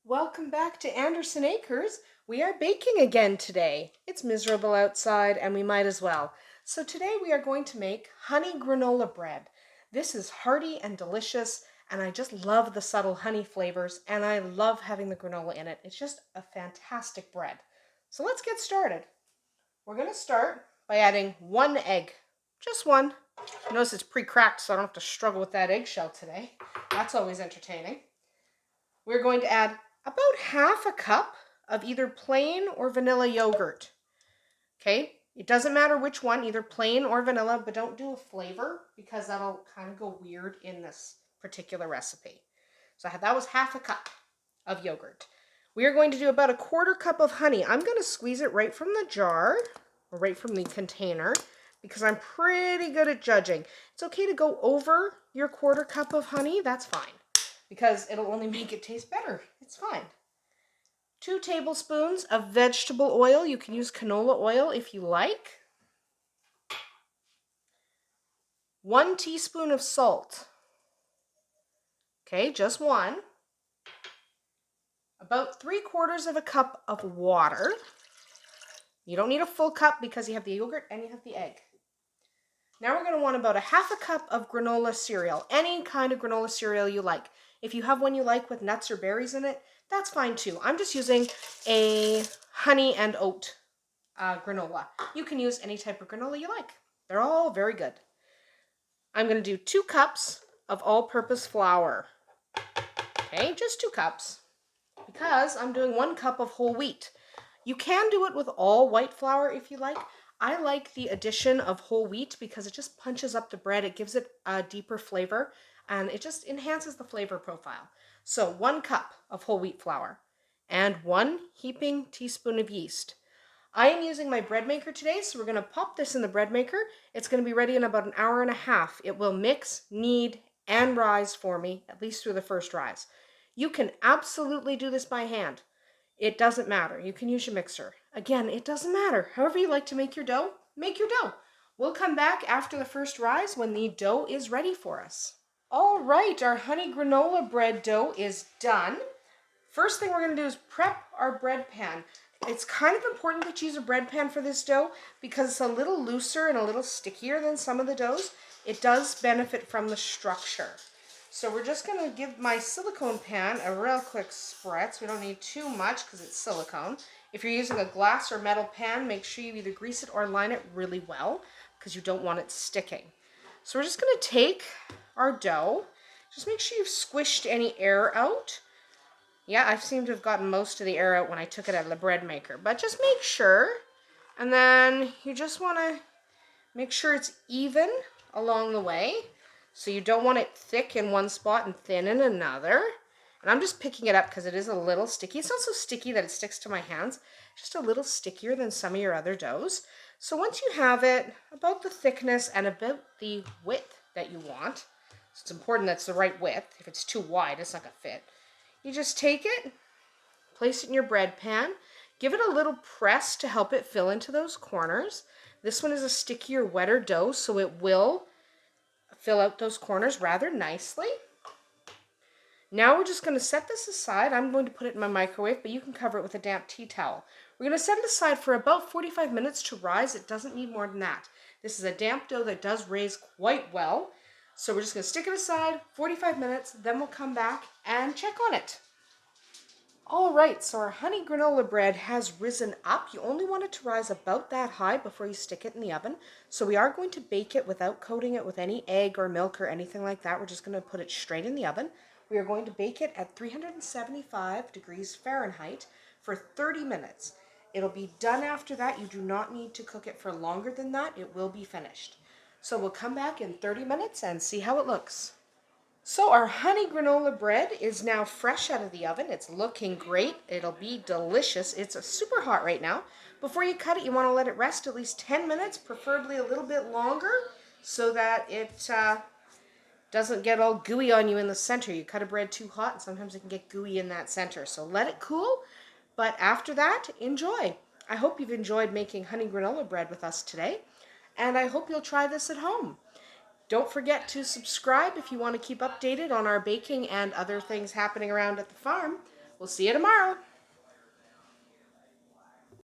Welcome back to Andersen Acres. We are baking again today. It's miserable outside and we might as well. So today we are going to make honey granola bread. This is hearty and delicious, and I just love the subtle honey flavors, and I love having the granola in it. It's just a fantastic bread. So let's get started. We're going to start by adding one egg. Just one. Notice it's pre-cracked, so I don't have to struggle with that eggshell today. That's always entertaining. We're going to add about half a cup of either plain or vanilla yogurt. Okay, it doesn't matter which one, either plain or vanilla, but don't do a flavor because that'll kind of go weird in this particular recipe. So that was half a cup of yogurt. We are going to do about a quarter cup of honey. I'm going to squeeze it right from the jar or right from the container because I'm pretty good at judging. It's okay to go over your quarter cup of honey. That's fine because it'll only make it taste better. It's fine. 2 tablespoons of vegetable oil. You can use canola oil if you like. 1 teaspoon of salt. Okay, just one. About 3/4 of a cup of water. You don't need a full cup because you have the yogurt and you have the egg. Now we're going to want about a half a cup of granola cereal, any kind of granola cereal you like. If you have one you like with nuts or berries in it, that's fine too. I'm just using a honey and oat granola. You can use any type of granola you like. They're all very good. I'm going to do 2 cups of all-purpose flour. Okay, just 2 cups because I'm doing 1 cup of whole wheat. You can do it with all white flour if you like. I like the addition of whole wheat because it just punches up the bread. It gives it a deeper flavor and it just enhances the flavor profile. So 1 cup of whole wheat flour and 1 heaping teaspoon of yeast. I am using my bread maker today, so we're going to pop this in the bread maker. It's going to be ready in about an hour and a half. It will mix, knead, and rise for me, at least through the first rise. You can absolutely do this by hand. It doesn't matter. You can use your mixer. Again, it doesn't matter. However you like to make your dough, make your dough. We'll come back after the first rise when the dough is ready for us. All right, our honey granola bread dough is done. First thing we're going to do is prep our bread pan. It's kind of important that you use a bread pan for this dough because it's a little looser and a little stickier than some of the doughs. It does benefit from the structure. So we're just going to give my silicone pan a real quick spritz. We don't need too much because it's silicone. If you're using a glass or metal pan, make sure you either grease it or line it really well because you don't want it sticking. So we're just going to take our dough. Just make sure you've squished any air out. Yeah, I seem to have gotten most of the air out when I took it out of the bread maker. But just make sure. And then you just want to make sure it's even along the way. So you don't want it thick in one spot and thin in another. And I'm just picking it up because it is a little sticky. It's not so sticky that it sticks to my hands. Just a little stickier than some of your other doughs. So once you have it about the thickness and about the width that you want, so it's important that it's the right width. If it's too wide, it's not going to fit. You just take it, place it in your bread pan, give it a little press to help it fill into those corners. This one is a stickier, wetter dough, so it will fill out those corners rather nicely. Now we're just going to set this aside. I'm going to put it in my microwave, but you can cover it with a damp tea towel. We're going to set it aside for about 45 minutes to rise. It doesn't need more than that. This is a damp dough that does raise quite well. So we're just going to stick it aside 45 minutes, then we'll come back and check on it. All right, so our honey granola bread has risen up. You only want it to rise about that high before you stick it in the oven. So we are going to bake it without coating it with any egg or milk or anything like that. We're just going to put it straight in the oven. We are going to bake it at 375 degrees Fahrenheit for 30 minutes. It'll be done after that. You do not need to cook it for longer than that. It will be finished. So we'll come back in 30 minutes and see how it looks. So our honey granola bread is now fresh out of the oven. It's looking great. It'll be delicious. It's super hot right now. Before you cut it, you want to let it rest at least 10 minutes, preferably a little bit longer, so that it doesn't get all gooey on you in the center. You cut a bread too hot, and sometimes it can get gooey in that center. So let it cool, but after that, enjoy. I hope you've enjoyed making honey granola bread with us today, and I hope you'll try this at home. Don't forget to subscribe if you want to keep updated on our baking and other things happening around at the farm. We'll see you tomorrow.